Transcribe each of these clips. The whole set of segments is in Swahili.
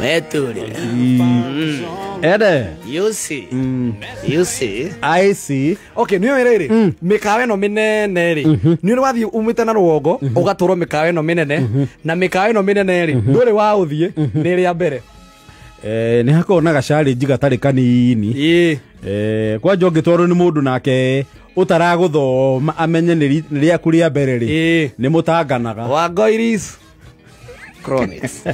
Meturire. Ede. You see. You see. I see. Okay, niyo riri. Mikawe no minene ri. Niyo wathi umite na ruongo, ugaturo mikawe no minene, na mikawe no minene ri. Nduri wa uthie, ni ri mbere. Ni hakona gacari gatari kanini. Kwa njongi toro ni mundu nake utaraguthoma amenye ni ria kuria mbere ri. Ni mutanganaga. Wangoiris. Chronics.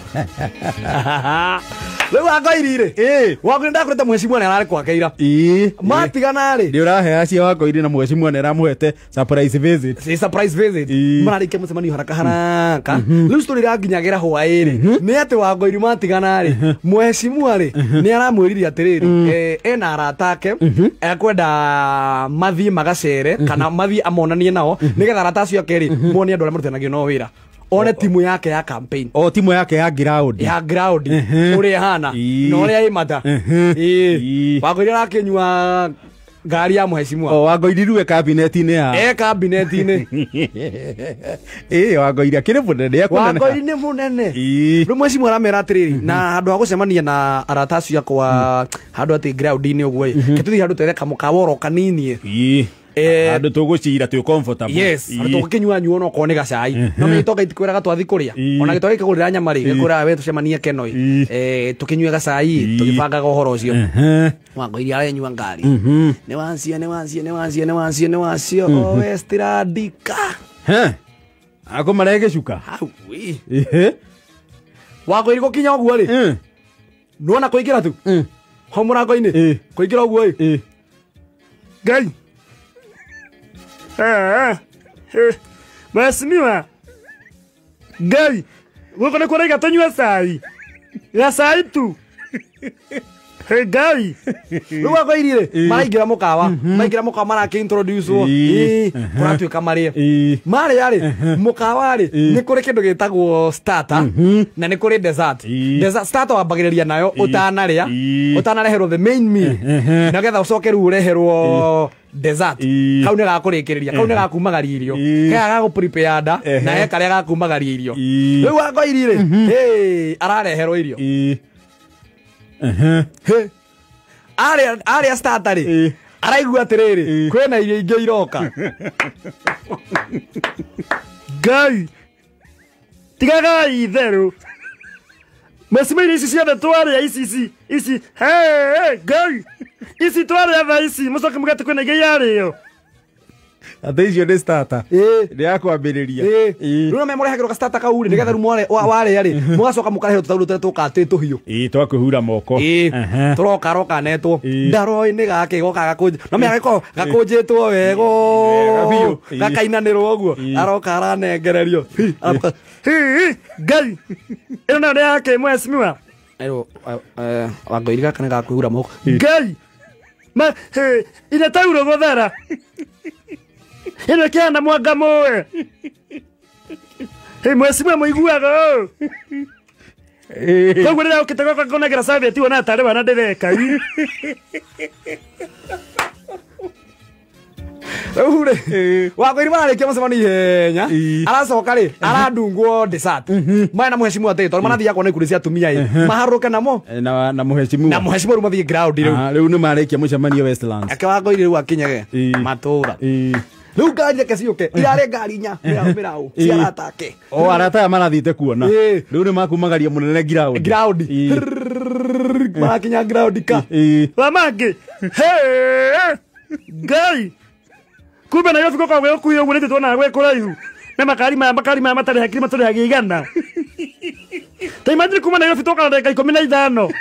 Leo wangoirire. Wangoirinda kureta mheshimiwa na arari kwakeira. Matigana ri. Ndi urahe acio wangoiri na mheshimiwa na ramuhete surprise visit. Si surprise visit. Mararike mucemanio haraka haraka. Leo story ranginyagira hwairi. Ni ati wangoiri matigana ri. Mheshimiwa ri ni aramwirire atiriri. Ena aratake ekwenda mathie magacere kana mathie amonanie nao nigetha arata acio akeri moni andu aria marutanagio no wira. One timu yake ya campaign. O timu yake ya ground. Ya ground. Uri hana. No uri imata. Wangoiri arakinywa ngari ya mheshimiwa. O Wangoiri ruwe cabinet-ini ya. Cabinet-ini. Wangoiri akiri munene akunene. Wangoiri ni munene. Ru mheshimiwa aramera atiriri na handu ha gucemania na arata acio akwa handu ati ground-ini uguo. Kituthi handu twere kamukaworo kanini. Andu tugucira tu comfortable. Yes, andu tukinywa nyuo no kone gacai. No me toka itikwiraga twathi kuria. Ona gitwa gikagurira nyamari, gikura we tucemanie kenoi. Tukinywa gacai, tugibanga gohoro ucio. Wangoiri aranywa ngari. Ne wancio. O Westradika. Ako marege shuka. Awi. Wangoiri gukinya uguo ri. Nuona kuingira tu. Ho murango-ini. Kuingira uguo ri. Ngai. Mheshimiwa. Ngai. Guko ni kuraiga tunywe cai. Gacai tu. Ngai. Ruwa goirire. Maraingira mukawa. Maraingira mukawa maraki introduce wo. Kuratuika marie. Mari ari mukawa ari ni kuri kindu gitagwo starter na ni kuri dessert. Dessert starter wambagiriria nayo utanaria. Utanareherwo the main meal. Na getha ucoke ru ureherwo dessert. Kau ni gakurikiriria. Kau ni gakumagaria irio. Kaya gagu prepare nda na he karia gakumagaria irio. Riu wangoirire. Hey, arareherwo irio. Aria starter ri. Araigua atiriri. Kwena irio ingi iroka. Ngai. Tigaga itheru. Mheshimiwa ici ciothe twaria ici. Hey, Ngai. Ici twaria tha ici. Mucoke mugate kwena ingi yario. Athecio ni starter. Ni yakwambiriria. Runa me murehagirwo ka starter kau ri nigetha rumore ware ari. Mugacoka mukarehe tutauru tete tukatitu hiu. Twakuhura moko. Turoka netwo. Ndaroi ni gake goka gakunje. No me gako gakunjitwo wego. Gakainanirwo uguo. Aroka aranengererio. Ngai. Ino ndio yake mheshimiwa. Ayo Wangoiri gaka ni gakuhura moko. Ngai. Ma ina tauro gothara. Ino kiana mwanga moe. Mheshimiwa muiguaga o. Koguo rira ukite goka kunegira serviette wona atari wana ndireka. Ure. Wangoiri mararikia mucemani ihenya. Aracoka ri arandungwo dessert. Maya na mheshimiwa teto manathia kuona ikuri cia atumia i. Maharuke namo. Na mheshimiwa. Na mheshimiwa rumathie ground riu. Riu ni marikia mucemanio Westlands. Ake Wangoiri riu akinyage matura. Riu ngari yake ciuke irare ngari nya mirau cia atake. O arata marathite kuona. Riu ni makumagaria munene ground. Makinya ground ka. Wamangi. Hey! Ngai. Kumbe na yofi kwa wewe kuyo ngulete tona wewe kuraihu. Na makari maya matari hakiri matari hagigana. Taimandiri kuma na yofi toka na dakika 15.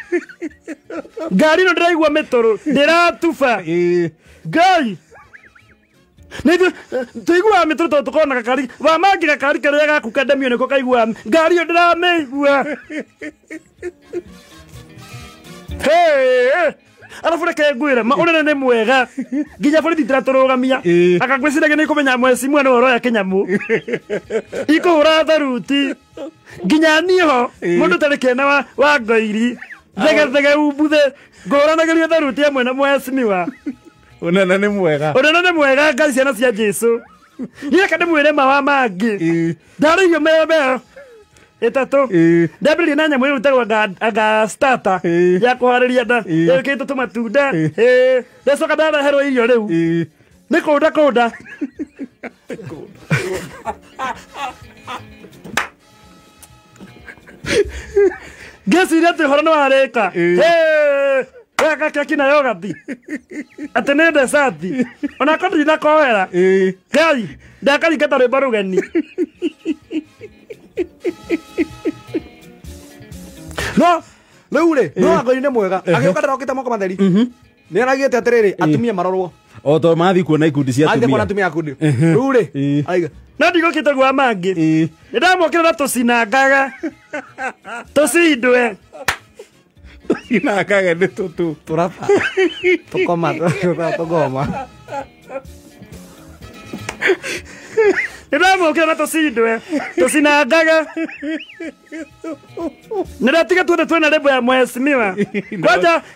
Gari no ndiraigua metoro. Ndiratufa. Ngai. Nĩthu tuigua metoro tukona kakari. Wamangi kakari karia gaku kadamio niko kaigua. Ngari yo ndirameigua. Hey! Alafu reke ngwire ma unene ni mwega nginya borithi tiratũrũgamia akagwĩciragia nĩ kũmenya mheshimiwa nĩ ũhoro ya kĩnyamu ikũhũra tharuti nginya niho mũndũ tarĩ kĩene wa Wangoiri thege umbuthe ngũranagĩria tharuti amwe na mheshimiwa unene nĩ mwega ngai ciana cia Jesu niĩ kana mwĩre ma wa mangi ndarĩirio meo itatu ndambĩrĩria na nyamũ ĩyo ĩtagwo anga starter ya kũharĩria nda ĩkĩrĩtwo tũmatunda ndacoka ndareherwo irio rĩu nĩ kũnda ngeciria atĩ ũhoro nĩ warĩka wega keki na yogati atĩ nĩ ndecati ona ko ndinakohera Ngai ndakaringata rwĩmbo rũgeni no rĩu rĩ no Wangũi nĩ mwega agĩũka ndarokĩte moko matheri nĩ aragĩte atĩrĩrĩ atumia marorwo o to mathi kuona ikundi cia atumia kuona atumia kundi rĩu rĩ aiga no ndigũkĩte gwa mangĩ nĩ ndamokĩra na tũcinangaga tũcindwe tũcinangaga nĩ tũtũ tũraba tũkoma tũgoma nĩ ndamokĩra na tũcindwe tũcinangaga nĩ ndatiga tuothe twĩna rĩmbo ya mheshimiwa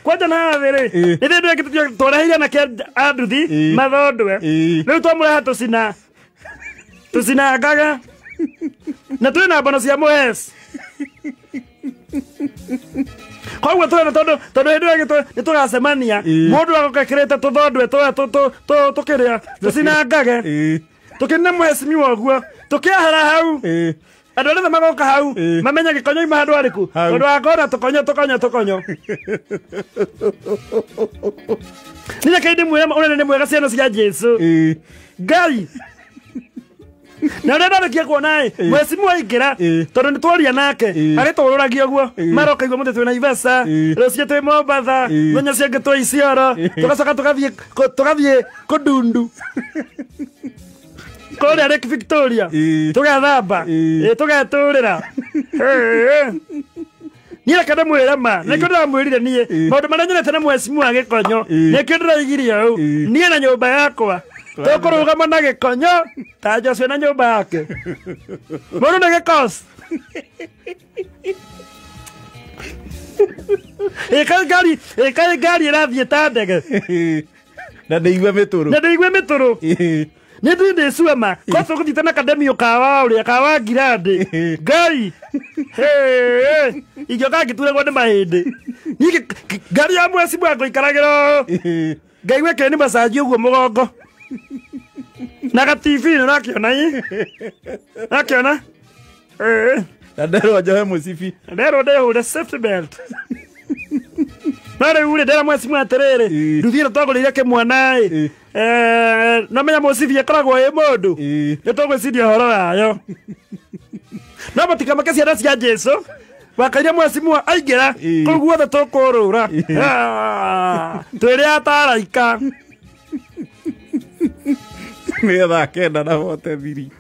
kwanja na thĩ-rĩ nĩ thĩ ndwĩkĩte tũreheire anake a nduthi mathondwe rĩu twamũreha tũcinangaga na twĩna mbono cia mũheci koguo twĩna tondũ hĩndĩ ĩyo nĩ tũgacemania mũndũ agoka ekĩrĩte tũthondwe tũkĩrĩa tũcinangage tũkĩnina mheshimiwa ũguo tũkĩahera hau andũ arĩa magoka hau mamenya gĩkonyo ima handũ harĩku tondũ wakona tũkonyo nĩ reke ndĩmwĩre ũnene nĩ mwega ciana cia Jesu Ngai na ũrĩa ndarĩkia kuona-ĩ mheshimiwa aingĩra tondũ nĩ twaria nake agĩtũrũragia ũguo maroka igua mũtĩ twĩ Naivasha rũciũ twĩ Mombatha mũthenya ũcio ũngĩ twĩ Isiolo tũgacoka tũgathiĩ kũndundu kũrĩa Lake Victoria tũgethamba tũgetũrĩra niĩ reke ndĩmwĩre ma nĩkĩo ndĩramwĩrire niĩ maũndũ marĩa nyonete na mheshimiwa Gĩkonyo nĩkĩo ndĩraigire ũũ niĩ na nyũmba yakwa tũkũrũgama na Gĩkonyo ta Joshua na nyũmba yake mũndũ nĩ gĩkosi ĩkaĩ ngari ĩrathiĩ ta ndege na ndĩigue mĩtũrũ nĩ ndĩ ndĩcuama ko tũgũthiĩte na kademio kawa ũrĩa kawa ngirandĩ Ngai ingĩoka ngĩturagwo nĩ mahĩndĩ niĩ ngari ya mheshimiwa ngũikaragĩra ngaigua kĩrĩ nĩ macanji ũguo mũgongo na gatibi nĩ nakĩona na nderwo njohe mũcibi nderwo ndĩhũre safety belt no rĩu rĩ ndĩra mheshimiwa atĩrĩrĩ nduthi ĩno twagũrĩire kĩmwana-ĩ no menya mũcibi ĩkoragwo ĩ mũndũ nĩ tũgwĩciria ũhoro wayo no mũtikamake ciana cia Jesu wakaire mheshimiwa aingĩra kũu guothe tũkũrũra twĩrĩ ataraika nĩ thaa kenda na bote thiri